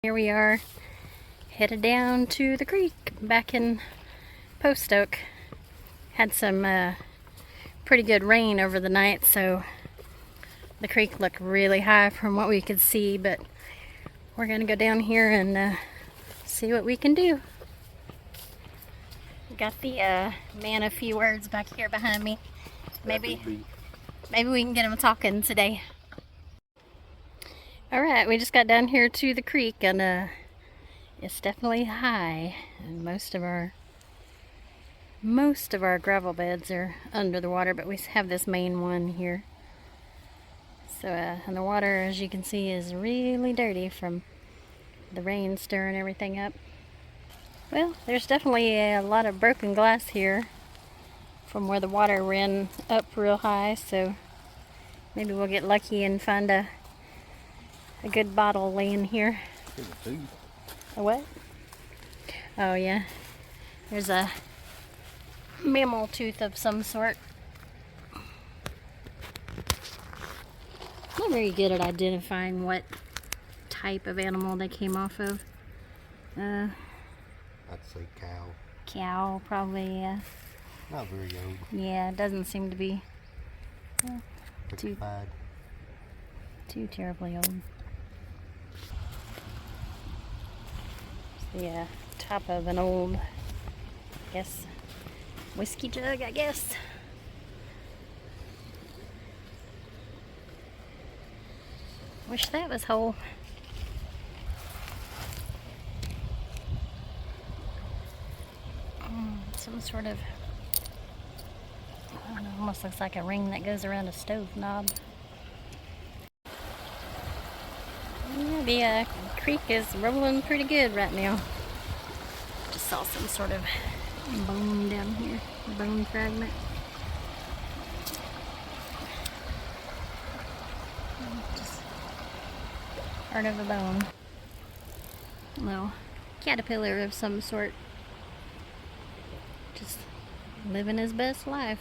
Here we are, headed down to the creek back in Post Oak. Had some pretty good rain over the night, so the creek looked really high from what we could see, but we're gonna go down here and see what we can do. Got the man of few words back here behind me. Maybe we can get him talking today. Alright, we just got down here to the creek and it's definitely high, and most of our gravel beds are under the water, but we have this main one here. So and the water, as you can see, is really dirty from the rain stirring everything up. Well, there's definitely a lot of broken glass here from where the water ran up real high, so maybe we'll get lucky and find a good bottle laying here. A what? Oh yeah, there's a mammal tooth of some sort. Not very good at identifying what type of animal they came off of. I'd say cow. Cow, probably, yeah. Not very old. Yeah, it doesn't seem to be too terribly old. It's the top of an old, I guess, whiskey jug, I guess. Wish that was whole. Some sort of, I don't know, almost looks like a ring that goes around a stove knob. Yeah, the creek is rolling pretty good right now. Just saw some sort of bone down here, bone fragment. Just part of a bone. Little caterpillar of some sort. Just living his best life.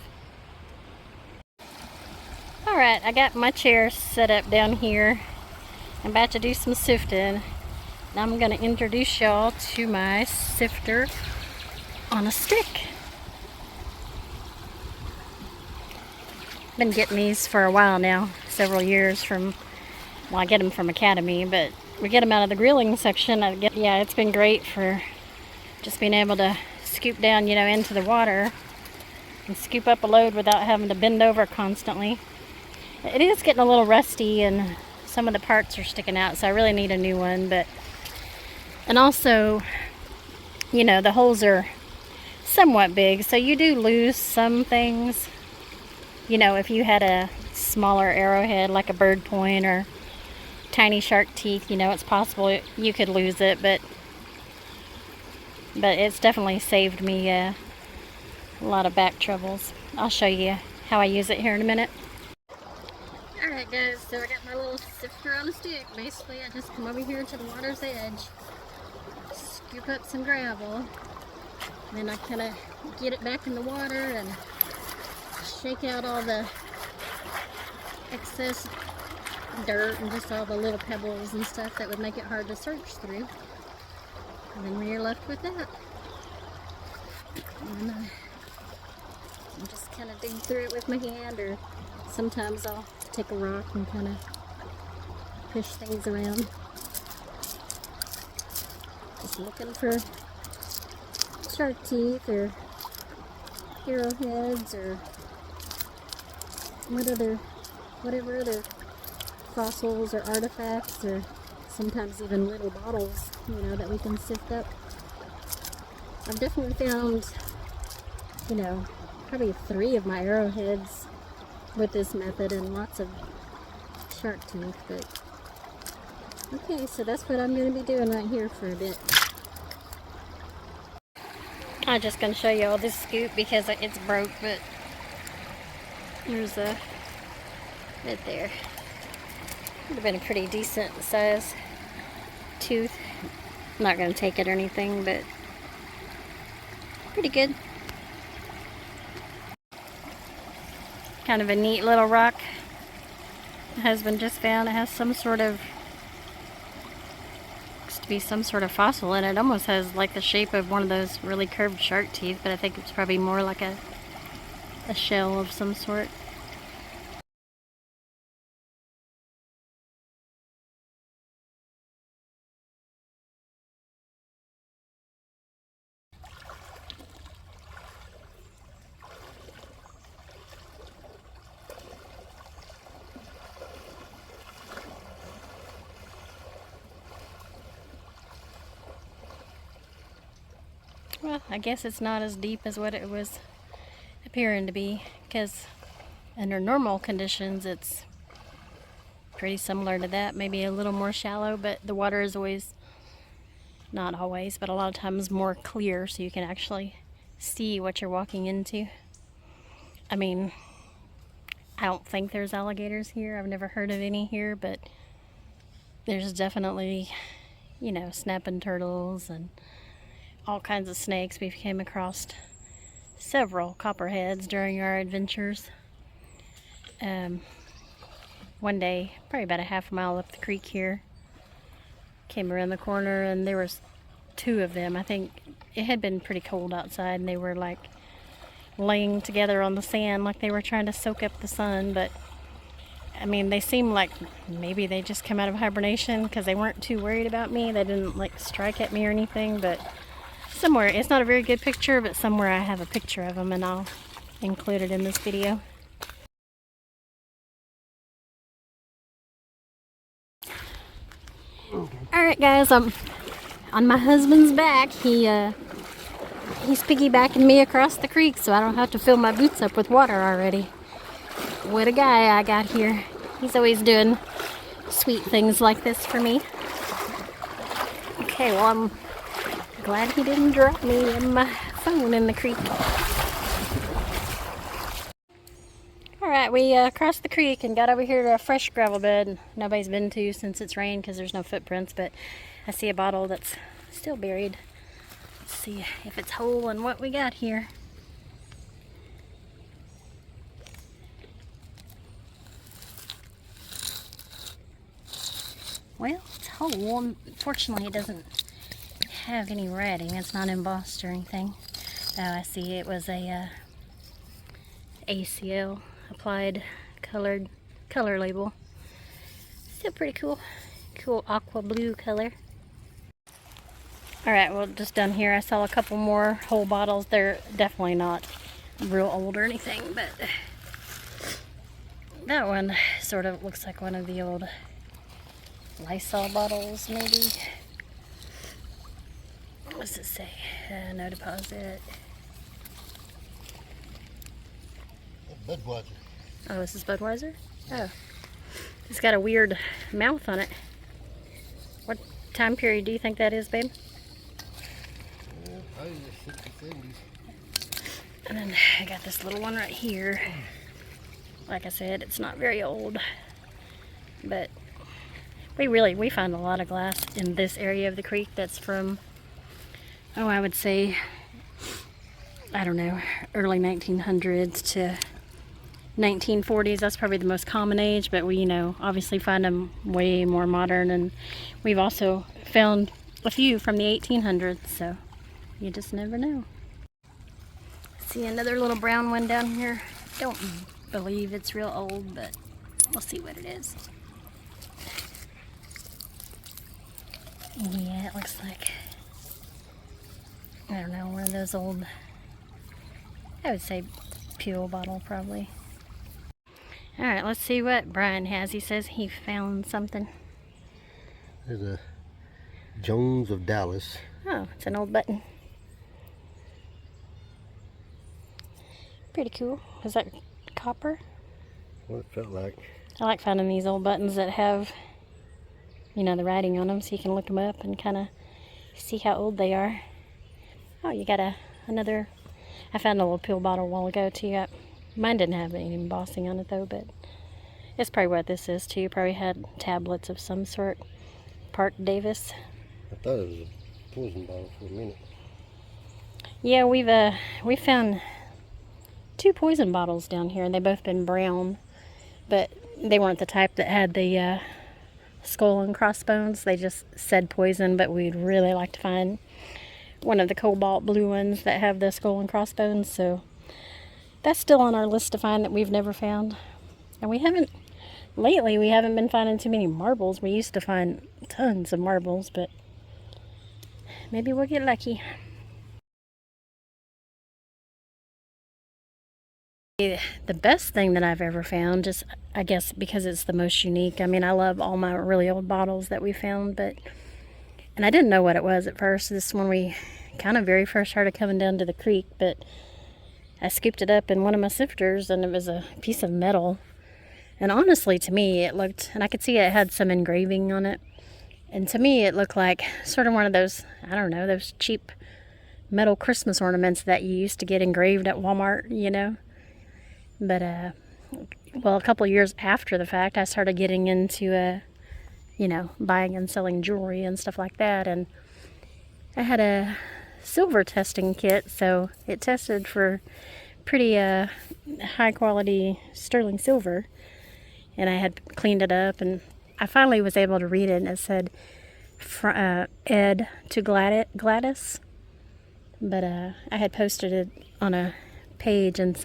Alright, I got my chair set up down here. I'm about to do some sifting. Now I'm going to introduce y'all to my sifter on a stick. Been getting these for a while now, several years from, well, I get them from Academy, but we get them out of the grilling section. Yeah, it's been great for just being able to scoop down, you know, into the water and scoop up a load without having to bend over constantly. It is getting a little rusty and some of the parts are sticking out, so I really need a new one. And also, you know, the holes are somewhat big, so you do lose some things. You know, if you had a smaller arrowhead like a bird point or tiny shark teeth, you know, it's possible you could lose it, but it's definitely saved me a lot of back troubles. I'll show you how I use it here in a minute. Alright guys, so I got my little sifter on a stick. Basically, I just come over here to the water's edge, scoop up some gravel, then I kind of get it back in the water and shake out all the excess dirt and just all the little pebbles and stuff that would make it hard to search through. And then you're left with that. And I just kind of dig through it with my hand, or sometimes I'll take a rock and kind of push things around. Just looking for shark teeth or arrowheads or whatever other fossils or artifacts, or sometimes even little bottles, you know, that we can sift up. I've definitely found, you know, probably 3 of my arrowheads with this method and lots of shark teeth, but okay, so that's what I'm going to be doing right here for a bit. I'm just going to show you all this scoop because it's broke, but there's a right there. Would have been a pretty decent size tooth. I'm not going to take it or anything, but pretty good. Kind of a neat little rock my husband just found. It has some sort of be some sort of fossil, and it almost has like the shape of one of those really curved shark teeth, but I think it's probably more like a shell of some sort. Well, I guess it's not as deep as what it was appearing to be, because under normal conditions it's pretty similar to that, maybe a little more shallow, but the water is always, not always, but a lot of times more clear, so you can actually see what you're walking into. I mean, I don't think there's alligators here. I've never heard of any here, but there's definitely, you know, snapping turtles and all kinds of snakes. We've came across several copperheads during our adventures. One day, probably about a half mile up the creek here, came around the corner and there was 2 of them. I think it had been pretty cold outside and they were like laying together on the sand like they were trying to soak up the sun. But I mean, they seemed like maybe they just come out of hibernation because they weren't too worried about me. They didn't like strike at me or anything, but somewhere, it's not a very good picture, but somewhere I have a picture of them and I'll include it in this video. Alright guys, I'm on my husband's back. He's piggybacking me across the creek so I don't have to fill my boots up with water already. What a guy I got here. He's always doing sweet things like this for me. Okay, well, I'm glad he didn't drop me and my phone in the creek. Alright, we crossed the creek and got over here to a fresh gravel bed nobody's been to since it's rained because there's no footprints, but I see a bottle that's still buried. Let's see if it's whole and what we got here. Well, it's whole. Unfortunately, it doesn't have any writing. It's not embossed or anything. Oh, I see it was a ACL applied color label. Still pretty cool. Cool aqua blue color. Alright, well, just done here. I saw a couple more whole bottles. They're definitely not real old or anything, but that one sort of looks like one of the old Lysol bottles, maybe. What does it say? No deposit. Budweiser. Oh, this is Budweiser? Oh. It's got a weird mouth on it. What time period do you think that is, babe? Probably the 60s, 70s. And then I got this little one right here. Like I said, it's not very old. But we find a lot of glass in this area of the creek that's from, oh, I would say, I don't know, early 1900s to 1940s. That's probably the most common age, but we, you know, obviously find them way more modern, and we've also found a few from the 1800s, so you just never know. See another little brown one down here. Don't believe it's real old, but we'll see what it is. Yeah, it looks like, I don't know, one of those old, I would say pill bottle probably. Alright, let's see what Brian has. He says he found something. There's a Jones of Dallas. Oh, it's an old button. Pretty cool. Is that copper? What it felt like. I like finding these old buttons that have, you know, the writing on them, so you can look them up and kind of see how old they are. Oh, you got another. I found a little pill bottle a while ago too. Mine didn't have any embossing on it though, but it's probably what this is too. Probably had tablets of some sort. Park Davis. I thought it was a poison bottle for a minute. Yeah, we've found 2 poison bottles down here, and they've both been brown, but they weren't the type that had the skull and crossbones. They just said poison, but we'd really like to find one of the cobalt blue ones that have the skull and crossbones. So that's still on our list to find that we've never found. And lately we haven't been finding too many marbles. We used to find tons of marbles, but maybe we'll get lucky. The best thing that I've ever found, just I guess because it's the most unique. I mean, I love all my really old bottles that we found, and I didn't know what it was at first. This one we kind of very first started coming down to the creek, but I scooped it up in one of my sifters, and it was a piece of metal. And honestly, to me, it looked, and I could see it had some engraving on it. And to me, it looked like sort of one of those, I don't know, those cheap metal Christmas ornaments that you used to get engraved at Walmart, you know. But, well, a couple years after the fact, I started getting into, buying and selling jewelry and stuff like that. And I had a silver testing kit, so it tested for pretty high quality sterling silver. And I had cleaned it up, and I finally was able to read it, and it said Ed to Gladys. But I had posted it on a page, and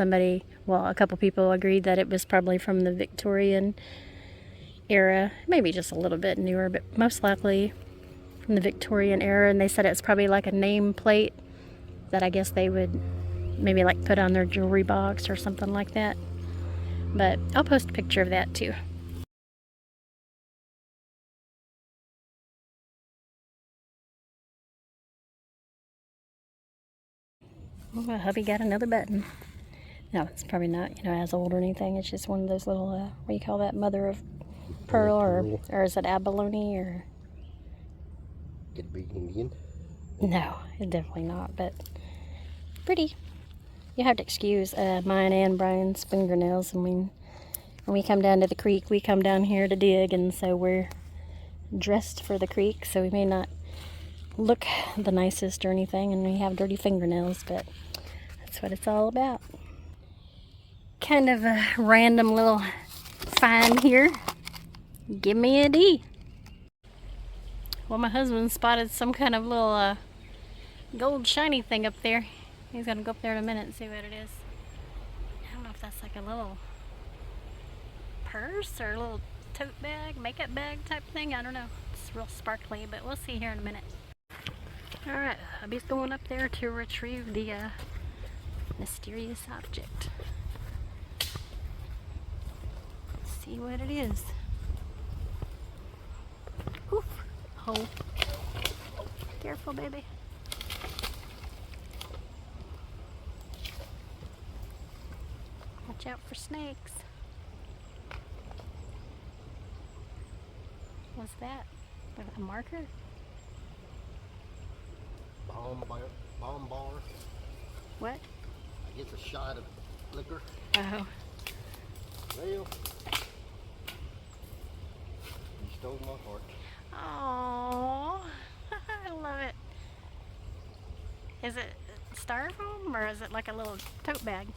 a couple people agreed that it was probably from the Victorian era, maybe just a little bit newer, but most likely from the Victorian era. And they said it's probably like a name plate that I guess they would maybe like put on their jewelry box or something like that. But I'll post a picture of that too. Oh, hubby got another button. No, it's probably not, as old or anything. It's just one of those little, what do you call that, mother of pearl, or is it abalone, or? Could be Indian. No, it's definitely not, but pretty. You have to excuse mine and Brian's fingernails. I mean, when we come down to the creek, we come down here to dig, and so we're dressed for the creek, so we may not look the nicest or anything, and we have dirty fingernails, but that's what it's all about. Kind of a random little find here. Give me a D. Well, my husband spotted some kind of little gold shiny thing up there. He's gonna go up there in a minute and see what it is. I don't know if that's like a little purse or a little tote bag, makeup bag type thing. I don't know. It's real sparkly, but we'll see here in a minute. Alright, hubby's going up there to retrieve the mysterious object. See what it is. Oof. Oh. Careful, baby. Watch out for snakes. What's that? A marker? Bomb bar. What? I guess a shot of liquor. Oh. Well, you stole my heart. Oh, I love it. Is it styrofoam or is it like a little tote bag?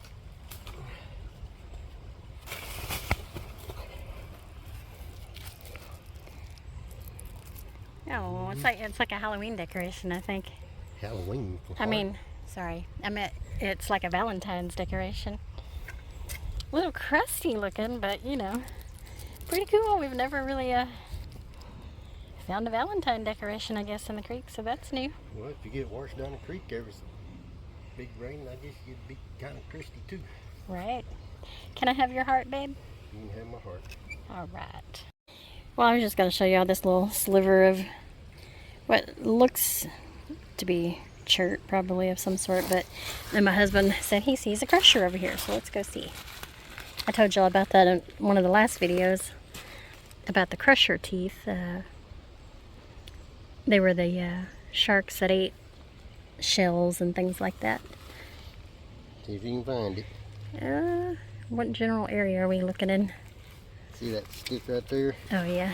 Oh, it's like a Halloween decoration, I think. Halloween. I mean, it's like a Valentine's decoration. A little crusty looking, but pretty cool. We've never really found a Valentine decoration, I guess, in the creek, so that's new. Well, if you get washed down the creek every big rain, I guess you'd be kind of crusty too. Right. Can I have your heart, babe? You can have my heart. All right. Well, I was just going to show you all this little sliver of what looks to be chert, probably of some sort, but then my husband said he sees a crusher over here, so let's go see. I told y'all about that in one of the last videos, about the crusher teeth. They were the sharks that ate shells and things like that. See if you can find it. What general area are we looking in? See that stick right there? Oh, yeah.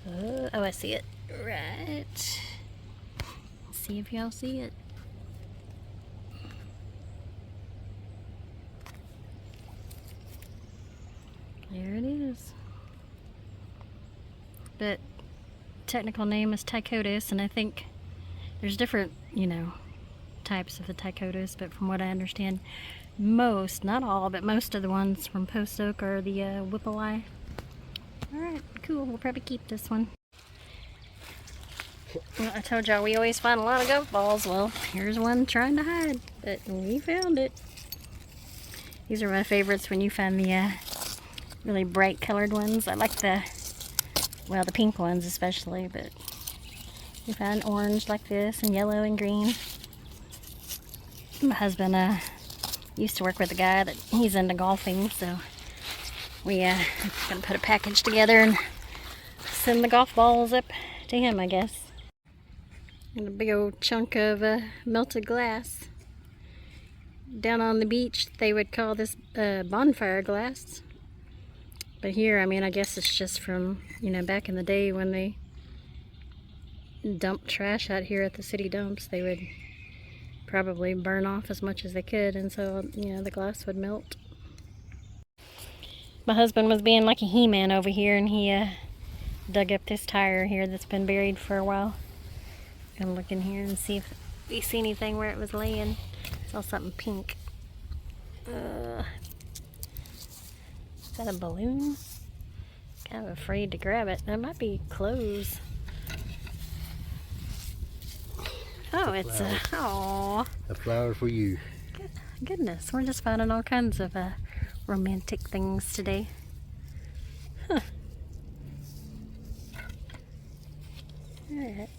Oh, I see it. Right. See if y'all see it. There it but technical name is Tychotis, and I think there's different, you know, types of the Tychotis, but from what I understand, most, not all, but most of the ones from post oak are the Whipple-eye. Alright, cool. We'll probably keep this one. Well, I told y'all we always find a lot of golf balls. Well, here's one trying to hide, but we found it. These are my favorites when you find the really bright colored ones. I like the pink ones especially, but you find orange like this and yellow and green. My husband used to work with a guy that he's into golfing, so we gonna put a package together and send the golf balls up to him, I guess. And a big old chunk of melted glass. Down on the beach, they would call this bonfire glass. But here, I mean, I guess it's just from, you know, back in the day when they dumped trash out here at the city dumps. They would probably burn off as much as they could, and so, you know, the glass would melt. My husband was being like a He-Man over here, and he dug up this tire here that's been buried for a while. Gonna look in here and see if we see anything where it was laying. Saw something pink. Is that a balloon? Kind of afraid to grab it. That might be clothes. Oh, it's a A flower for you. Goodness, we're just finding all kinds of romantic things today. Huh. Alright.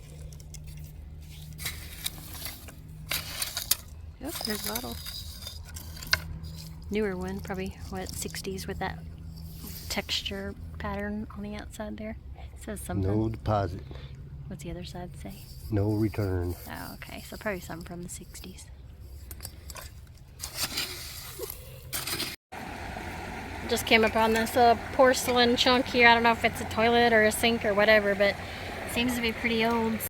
Oh, there's a bottle. Newer one, probably, what, 60s with that texture pattern on the outside there. It says something. No deposit. What's the other side say? No return. Oh, okay. So probably something from the 60s. Just came upon this porcelain chunk here. I don't know if it's a toilet or a sink or whatever, but it seems to be pretty old.